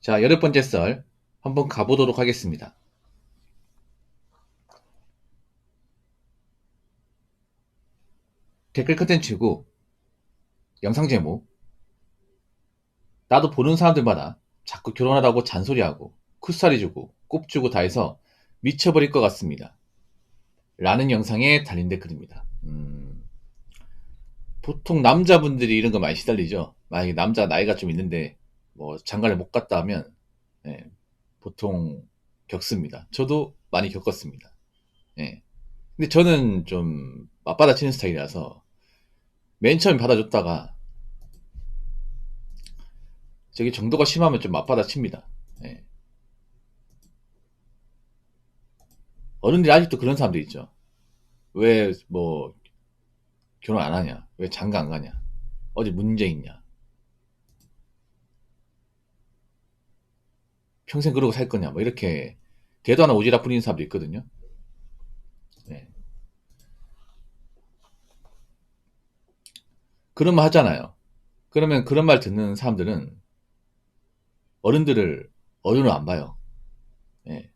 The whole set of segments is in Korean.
자, 8번째 썰 한번 가보도록 하겠습니다. 댓글 컨텐츠고 영상 제목, 나도 보는 사람들마다 자꾸 결혼하라고 잔소리하고 쿠사리 주고 꼽 주고 다 해서 미쳐버릴 것 같습니다. 라는 영상에 달린 댓글입니다. 보통 남자분들이 이런 거 많이 시달리죠. 만약에 남자 나이가 좀 있는데 뭐 장가를 못 갔다 하면 예, 보통 겪습니다. 저도 많이 겪었습니다. 예. 근데 저는 좀 맞받아치는 스타일이라서 맨 처음 받아줬다가 저기 정도가 심하면 좀 맞받아칩니다. 예. 어른들이 아직도 그런 사람들 있죠. 왜 뭐 결혼 안 하냐? 왜 장가 안 가냐? 어디 문제 있냐? 평생 그러고 살 거냐? 뭐 이렇게 대도 하나 오지랖 부리는 사람도 있거든요. 예. 그런 말 하잖아요. 그러면 그런 말 듣는 사람들은 어른들을 어른으로 안 봐요. 예.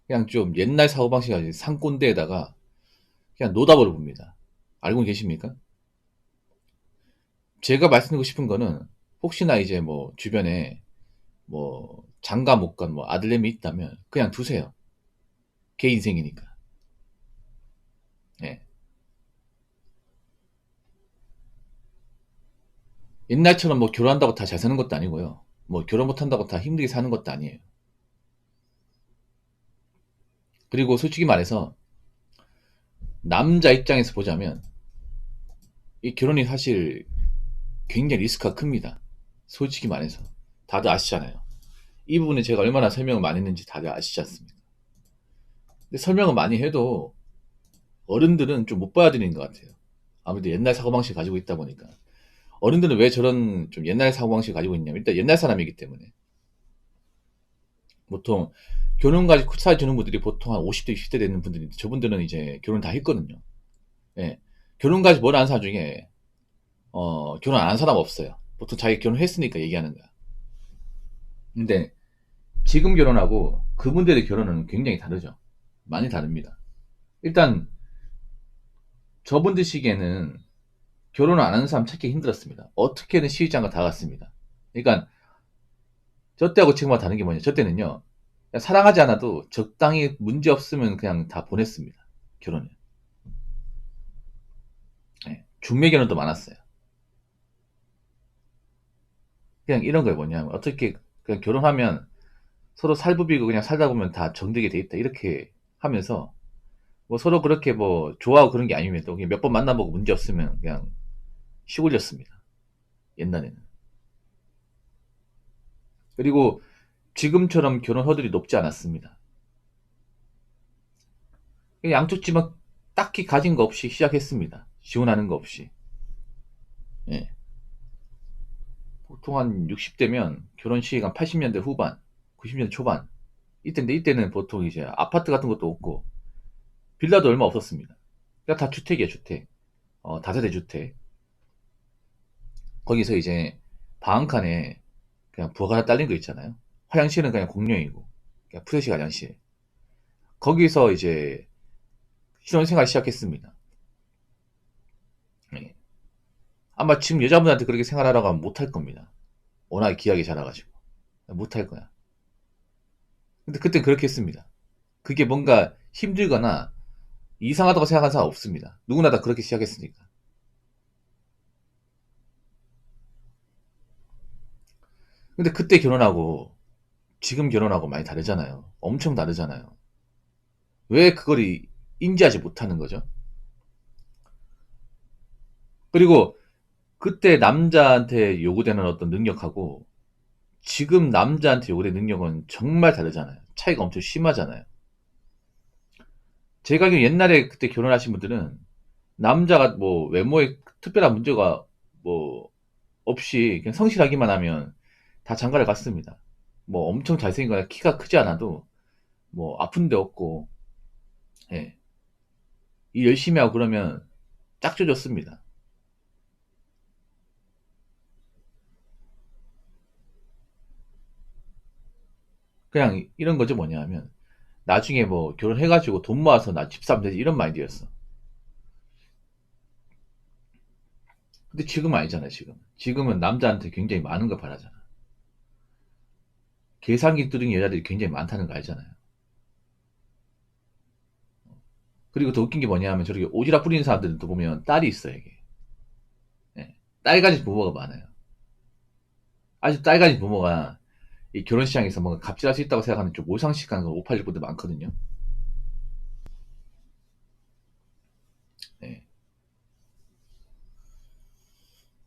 그냥 좀 옛날 사고방식 가지고 상꼰대에다가 그냥 노답으로 봅니다. 알고 계십니까? 제가 말씀드리고 싶은 거는 혹시나 이제 뭐 주변에 뭐 장가 못 간 뭐 아들내미 있다면 그냥 두세요. 걔 인생이니까. 예. 옛날처럼 뭐 결혼한다고 다 잘 사는 것도 아니고요. 뭐 결혼 못 한다고 다 힘들게 사는 것도 아니에요. 그리고 솔직히 말해서 남자 입장에서 보자면 이 결혼이 사실 굉장히 리스크가 큽니다. 솔직히 말해서. 다들 아시잖아요. 이 부분에 제가 얼마나 설명을 많이 했는지 다들 아시지 않습니까? 근데 설명을 많이 해도 어른들은 좀 못 받아들이는 것 같아요. 아무래도 옛날 사고방식 가지고 있다 보니까. 어른들은 왜 저런 좀 옛날 사고방식 가지고 있냐면 일단 옛날 사람이기 때문에. 보통 결혼까지 쿠사 주는 분들이 보통 한 50대, 60대 되는 분들인데 저분들은 이제 결혼 다 했거든요. 예. 결혼까지 뭘 아는 사람 중에 결혼 안 한 사람 없어요. 보통 자기 결혼했으니까 얘기하는 거야. 근데 지금 결혼하고 그분들의 결혼은 굉장히 다르죠. 많이 다릅니다. 일단 저분들 시기에는 결혼을 안 하는 사람 찾기 힘들었습니다. 어떻게든 시집장가 다 갔습니다. 그러니까 저 때하고 지금과 다른 게 뭐냐. 저 때는요. 그냥 사랑하지 않아도 적당히 문제 없으면 그냥 다 보냈습니다. 결혼을. 예. 중매 결혼도 많았어요. 그냥 이런 거예요. 뭐냐면 어떻게 그냥 결혼하면 서로 살부비고 그냥 살다 보면 다 정되게 돼 있다. 이렇게 하면서 뭐 서로 그렇게 뭐 좋아하고 그런 게 아니면 또 몇 번 만나보고 문제 없으면 그냥 시골렸습니다. 옛날에는. 그리고 지금처럼 결혼 허들이 높지 않았습니다. 양쪽 집은 딱히 가진 거 없이 시작했습니다. 지원하는 거 없이. 예. 보통 한 60대면 결혼 시기가 80년대 후반, 90년대 초반. 이때인데 이때는 보통 이제 아파트 같은 것도 없고 빌라도 얼마 없었습니다. 그러니까 다 주택이에요, 주택. 다세대 주택. 거기서 이제 방 한 칸에 그냥 부엌 하나 딸린 거 있잖아요. 화장실은 그냥 공용이고, 그냥 푸대식 화장실. 거기서 이제 신혼생활 시작했습니다. 예. 아마 지금 여자분한테 그렇게 생활하라고 하면 못할 겁니다. 워낙에 기하게 자라가지고. 못할 거야. 근데 그땐 그렇게 했습니다. 그게 뭔가 힘들거나 이상하다고 생각하는 사람 없습니다. 누구나 다 그렇게 시작했으니까. 근데 그때 결혼하고 지금 결혼하고 많이 다르잖아요. 엄청 다르잖아요. 왜 그걸 인지하지 못하는 거죠? 그리고 그때 남자한테 요구되는 어떤 능력하고 지금 남자한테 요구되는 능력은 정말 다르잖아요. 차이가 엄청 심하잖아요. 제가 알기로 옛날에 그때 결혼하신 분들은 남자가 뭐 외모에 특별한 문제가 뭐 없이 그냥 성실하기만 하면 다 장가를 갔습니다. 뭐 엄청 잘생기거나 키가 크지 않아도 뭐 아픈 데 없고 예. 일 열심히 하고 그러면 짝져줬습니다. 그냥 이런 거죠. 뭐냐면 나중에 뭐 결혼해가지고 돈 모아서 나 집 사면 되지 이런 마인드였어. 근데 지금은 아니잖아요. 지금은 남자한테 굉장히 많은 걸 바라잖아. 계산기 뚜둥이 여자들이 굉장히 많다는 거 알잖아요. 그리고 더 웃긴 게 뭐냐면 저렇게 오지랖 부리는 사람들은 또 보면 딸이 있어요. 이게. 예. 딸 가진 부모가 많아요. 아주 딸 가진 부모가 이 결혼 시장에서 뭔가 갑질할 수 있다고 생각하는 좀 모상식하는 586분들 많거든요. 예.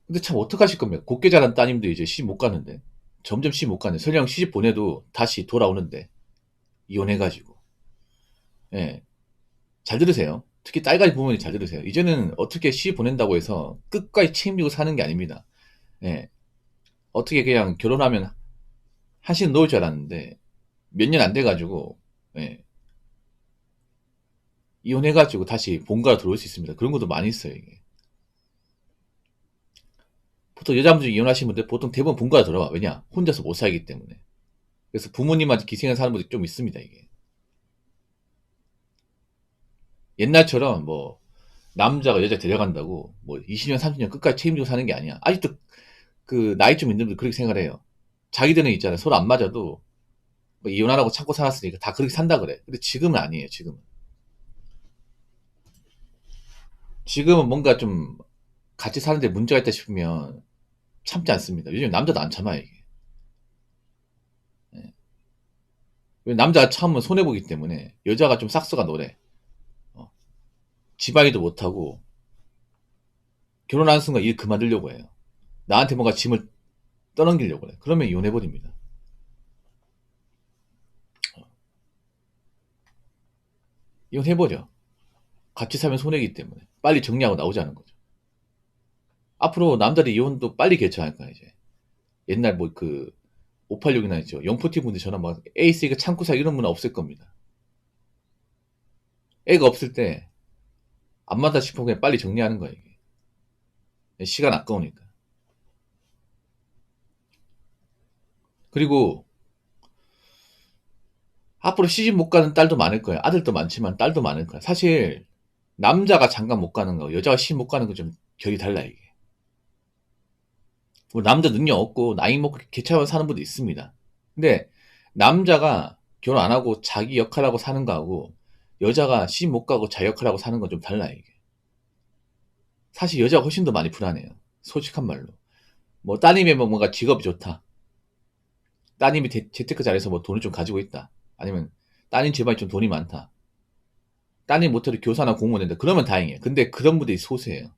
근데 참 어떡하실 겁니까? 곱게 자란 따님도 이제 시집 못 가는데. 점점 시집 못 가는데. 설령 시집 보내도 다시 돌아오는데. 이혼해가지고. 예. 잘 들으세요. 특히 딸 가진 부모님 잘 들으세요. 이제는 어떻게 시집 보낸다고 해서 끝까지 책임지고 사는 게 아닙니다. 예. 어떻게 그냥 결혼하면 한신 놓을 줄 알았는데 몇 년 안 돼가지고 예. 이혼해가지고 다시 본가로 들어올 수 있습니다. 그런 것도 많이 있어요. 이게. 보통 여자분들이 이혼하시는 분들 보통 대부분 본가로 들어와. 왜냐? 혼자서 못 살기 때문에. 그래서 부모님한테 기생해서 사는 분들이 좀 있습니다. 이게. 옛날처럼 뭐 남자가 여자 데려간다고 뭐 20년 30년 끝까지 책임지고 사는 게 아니야. 아직도 그 나이 좀 있는 분들 그렇게 생각을 해요. 자기들은 있잖아요. 서로 안 맞아도 뭐 이혼하라고 참고 살았으니까 다 그렇게 산다 그래. 근데 지금은 아니에요. 지금은 뭔가 좀 같이 사는데 문제가 있다 싶으면 참지 않습니다. 요즘 남자도 안 참아요. 이게. 예. 남자가 참으면 손해보기 때문에 여자가 좀 싹수가 노래. 어. 지방이도 못하고 결혼하는 순간 일 그만두려고 해요. 나한테 뭔가 짐을 떠넘기려고 해. 그러면 이혼해버립니다. 이혼해버려. 같이 살면 손해기 때문에. 빨리 정리하고 나오자는 거죠. 앞으로 남자들이 이혼도 빨리 개최할 거야, 이제. 옛날 뭐 그, 586이나 있죠. 영포티 분들처럼 막 에이스가 참고사 이런 문화 없을 겁니다. 애가 없을 때, 안 맞다 싶으면 그냥 빨리 정리하는 거야, 이게. 시간 아까우니까. 그리고, 앞으로 시집 못 가는 딸도 많을 거야. 아들도 많지만 딸도 많을 거야. 사실, 남자가 장가 못 가는 거, 여자가 시집 못 가는 거 좀 결이 달라, 이게. 뭐 남자 능력 없고 나이 먹고 개차만 사는 분도 있습니다. 근데 남자가 결혼 안 하고 자기 역할하고 사는 거하고 여자가 시집 못 가고 자기 역할하고 사는 건 좀 달라요, 이게. 사실 여자가 훨씬 더 많이 불안해요. 솔직한 말로. 뭐 따님의 뭐 뭔가 직업이 좋다. 따님이 재테크 잘해서 뭐 돈을 좀 가지고 있다. 아니면 따님 집안이 좀 돈이 많다. 따님 못해도 교사나 공무원 된다. 그러면 다행이에요. 근데 그런 분들이 소수예요.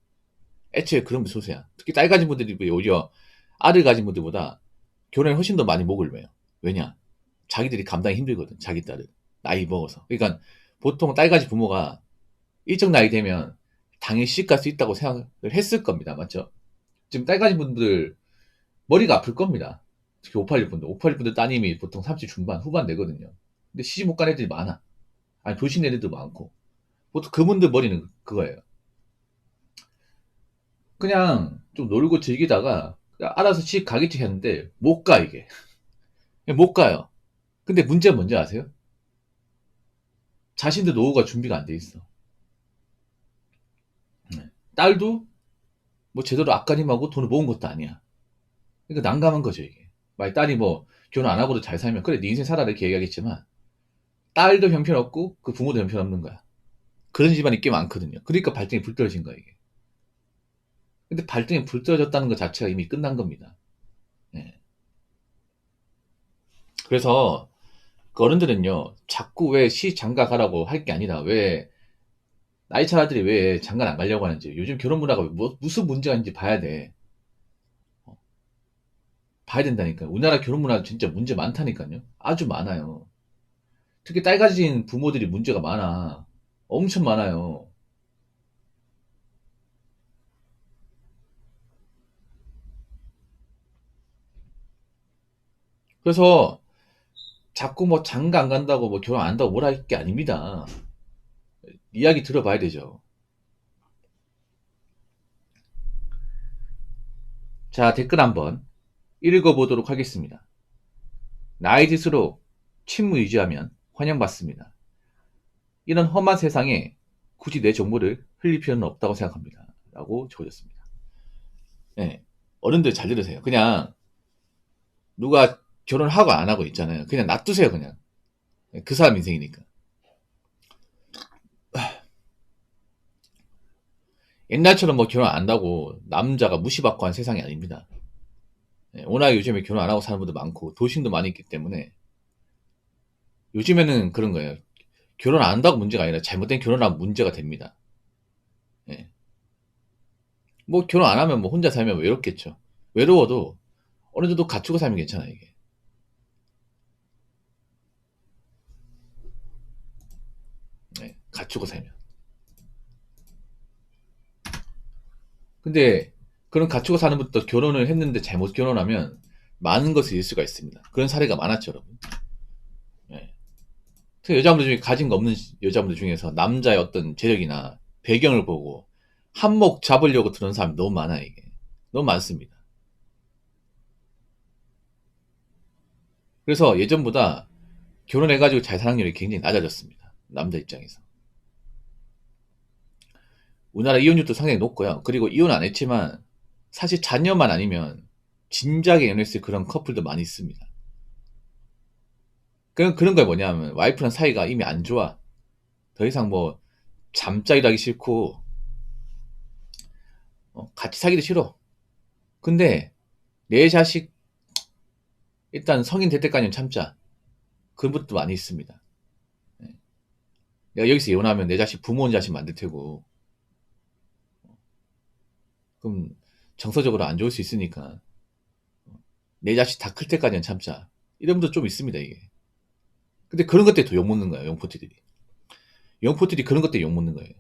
애초에 그런 분들 소수야. 특히 딸 가진 분들이 오히려 아들 가진 분들보다 결혼에 훨씬 더 많이 목을 매요. 왜냐? 자기들이 감당이 힘들거든. 자기 딸을. 나이 먹어서. 그러니까 보통 딸 가진 부모가 일정 나이 되면 당연히 시집 갈 수 있다고 생각을 했을 겁니다. 맞죠? 지금 딸 가진 분들 머리가 아플 겁니다. 특히 586분들. 586분들 따님이 보통 30 중반, 후반 되거든요. 근데 시집 못 간 애들이 많아. 아니, 돌싱 애들도 많고. 보통 그분들 머리는 그거예요. 그냥 좀 놀고 즐기다가 알아서 시집 가겠지 했는데 못 가, 이게. 못 가요. 근데 문제가 뭔지 아세요? 자신들 노후가 준비가 안 돼 있어. 네. 딸도 뭐 제대로 앞가림하고 돈을 모은 것도 아니야. 그러니까 난감한 거죠, 이게. 만약 딸이 뭐 결혼 안 하고도 잘 살면 그래 네 인생 살아 이렇게 얘기하겠지만 딸도 형편없고 그 부모도 형편없는 거야. 그런 집안이 꽤 많거든요. 그러니까 발등에 불 떨어진 거야, 이게. 근데 발등에 불 떨어졌다는 것 자체가 이미 끝난 겁니다. 예. 그래서 그 어른들은요 자꾸 왜 장가 가라고 할 게 아니라 왜 나이 차 아들이 왜 장가를 안 가려고 하는지 요즘 결혼 문화가 무슨 문제가 있는지 봐야 돼. 어, 봐야 된다니까요. 우리나라 결혼 문화 진짜 문제 많다니까요. 아주 많아요. 특히 딸 가진 부모들이 문제가 많아. 엄청 많아요. 그래서 자꾸 뭐 장가 안 간다고 뭐 결혼 안 한다고 뭐라 할 게 아닙니다. 이야기 들어봐야 되죠. 자, 댓글 한번 읽어보도록 하겠습니다. 나이 들수록 친무 유지하면 환영받습니다. 이런 험한 세상에 굳이 내 정보를 흘릴 필요는 없다고 생각합니다. 라고 적어졌습니다. 네. 어른들 잘 들으세요. 그냥 누가 결혼하고 안 하고 있잖아요. 그냥 놔두세요, 그냥. 그 사람 인생이니까. 옛날처럼 뭐 결혼 안 한다고 남자가 무시받고 한 세상이 아닙니다. 워낙 요즘에 결혼 안 하고 사는 분도 많고 도심도 많이 있기 때문에 요즘에는 그런 거예요. 결혼 안 한다고 문제가 아니라 잘못된 결혼하면 문제가 됩니다. 예. 뭐 결혼 안 하면 뭐 혼자 살면 외롭겠죠. 외로워도 어느 정도 갖추고 살면 괜찮아요, 이게. 예, 갖추고 살면. 근데 그런 갖추고 사는 분도 결혼을 했는데 잘못 결혼하면 많은 것을 잃을 수가 있습니다. 그런 사례가 많았죠, 여러분. 예. 특히 여자분들 중에 가진 거 없는 여자분들 중에서 남자의 어떤 재력이나 배경을 보고 한몫 잡으려고 들은 사람이 너무 많아요, 이게. 너무 많습니다. 그래서 예전보다 결혼해가지고 잘 사는 확률이 굉장히 낮아졌습니다. 남자 입장에서. 우리나라 이혼율도 상당히 높고요. 그리고 이혼 안 했지만 사실 자녀만 아니면 진작에 연애했을 그런 커플도 많이 있습니다. 그런 거 뭐냐면 와이프랑 사이가 이미 안 좋아. 더 이상 뭐 잠자리도 하기 싫고 같이 사기도 싫어. 근데 내 자식 일단 성인 될 때까지는 참자. 그런 분도 많이 있습니다. 네. 내가 여기서 이혼하면 내 자식 부모 온 자식 만들 테고 그럼 정서적으로 안 좋을 수 있으니까 내 자식 다 클 때까지는 참자. 이런 분도 좀 있습니다, 이게. 근데 그런 것 때문에 더 욕먹는 거예요, 영포티들이. 영포티들이 그런 것 때문에 욕먹는 거예요.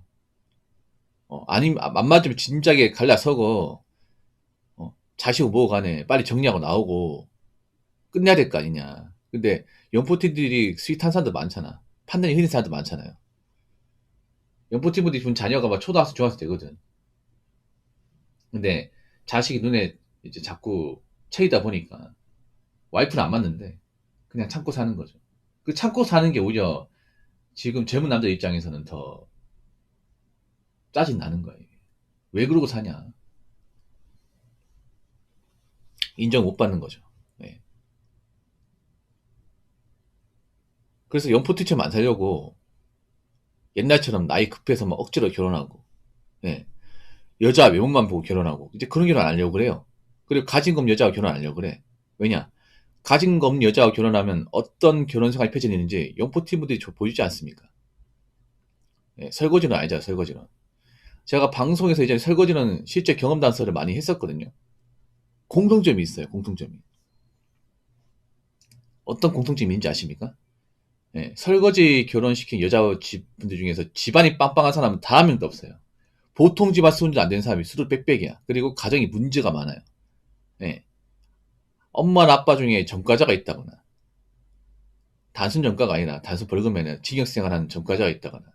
아니면, 안 맞으면 진작에 갈라서고, 자식 뭐고 간에 빨리 정리하고 나오고, 끝내야 될 거 아니냐. 근데, 영포티들이 스윗한 사람도 많잖아. 판단이 흐린 사람도 많잖아요. 영포티분들이 준 자녀가 막 초등학생, 중학생 되거든. 근데, 자식이 눈에 이제 자꾸 채이다 보니까, 와이프는 안 맞는데, 그냥 참고 사는 거죠. 그 참고 사는 게 오히려 지금 젊은 남자 입장에서는 더 짜증 나는 거예요. 왜 그러고 사냐? 인정 못 받는 거죠. 네. 그래서 연포티처럼 안 살려고 옛날처럼 나이 급해서 막 억지로 결혼하고, 네. 여자 외모만 보고 결혼하고, 이제 그런 결혼 안 하려고 그래요. 그리고 가진 거 없는 여자와 결혼 안 하려고 그래. 왜냐? 가진 거 없는 여자와 결혼하면 어떤 결혼 생활이 펼쳐지는지 연포티분들이 보여주지 않습니까? 네, 설거지는 알잖아요, 설거지는. 제가 방송에서 이제 설거지는 실제 경험 단서를 많이 했었거든요. 공통점이 있어요, 공통점이. 어떤 공통점인지 아십니까? 예, 설거지 결혼시킨 여자 분들 중에서 집안이 빵빵한 사람은 단 한 명도 없어요. 보통 집안 수준도 안 되는 사람이 수두 빽빽이야. 그리고 가정이 문제가 많아요. 예, 엄마나 아빠 중에 전과자가 있다거나, 단순 전과가 아니라 단순 벌금에는 징역생활하는 전과자가 있다거나,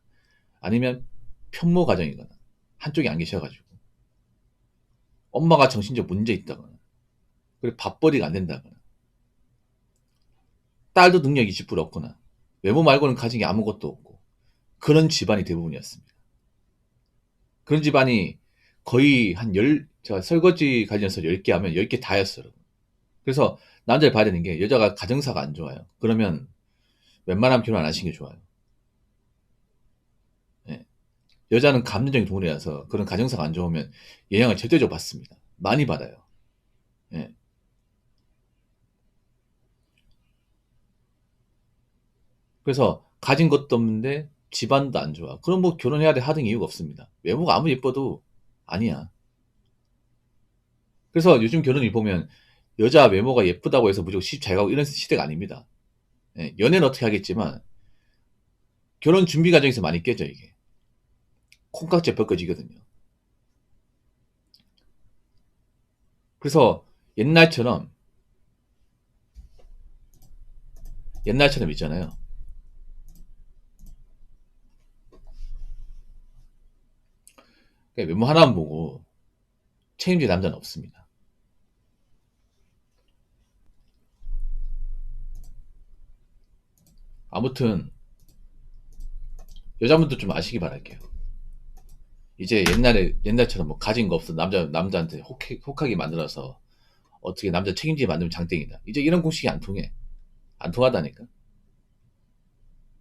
아니면 편모 가정이거나, 한쪽이 안 계셔가지고, 엄마가 정신적 문제 있다거나, 그리고 밥벌이가 안 된다거나, 딸도 능력 20% 없거나, 외모 말고는 가진 게 아무것도 없고, 그런 집안이 대부분이었습니다. 그런 집안이 거의 제가 설거지 관련해서 10개 하면 10개 다였어요. 그래서 남자를 봐야 되는 게 여자가 가정사가 안 좋아요. 그러면 웬만하면 결혼 안 하시는 게 좋아요. 예. 여자는 감정적인 동물이라서 그런 가정사가 안 좋으면 영향을 절대적으로 받습니다. 많이 받아요. 예. 그래서 가진 것도 없는데 집안도 안 좋아. 그럼 뭐 결혼해야 돼 하등 이유가 없습니다. 외모가 아무리 예뻐도 아니야. 그래서 요즘 결혼을 보면 여자 외모가 예쁘다고 해서 무조건 시집 잘 가고 이런 시대가 아닙니다. 예, 연애는 어떻게 하겠지만 결혼 준비 과정에서 많이 깨져 이게. 콩깍지가 벗겨지거든요. 그래서 옛날처럼 있잖아요. 외모 하나만 보고 책임질 남자는 없습니다. 아무튼 여자분들 좀 아시기 바랄게요. 이제 옛날처럼 뭐 가진 거 없어 남자한테 혹하게 만들어서 어떻게 남자 책임지게 만들면 장땡이다. 이제 이런 공식이 안 통해. 안 통하다니까.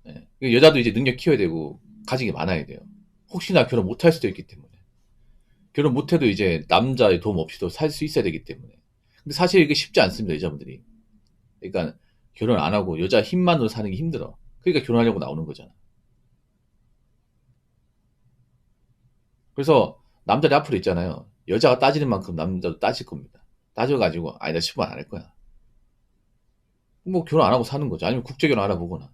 예. 여자도 이제 능력 키워야 되고 가진 게 많아야 돼요. 혹시나 결혼 못 할 수도 있기 때문에. 결혼 못해도 이제 남자의 도움 없이도 살 수 있어야 되기 때문에. 근데 사실 이게 쉽지 않습니다, 여자분들이. 그러니까 결혼 안 하고 여자 힘만으로 사는 게 힘들어. 그러니까 결혼하려고 나오는 거잖아. 그래서 남자들 앞으로 있잖아요. 여자가 따지는 만큼 남자도 따질 겁니다. 따져가지고 아니다 싶으면 안 할 거야. 뭐 결혼 안 하고 사는 거죠. 아니면 국제결혼 알아보거나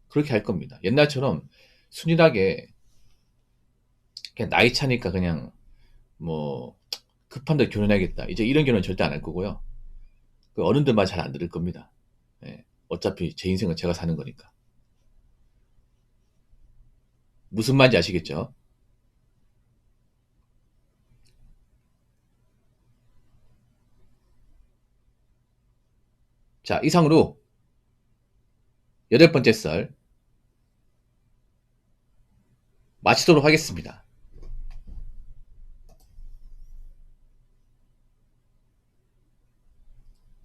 그렇게 할 겁니다. 옛날처럼 순진하게 그냥 나이 차니까 그냥 뭐 급한데 결혼해야겠다. 이제 이런 결혼 절대 안 할 거고요. 그 어른들 말 잘 안 들을 겁니다. 예. 어차피 제 인생은 제가 사는 거니까. 무슨 말인지 아시겠죠? 자, 이상으로 8번째 썰 마치도록 하겠습니다.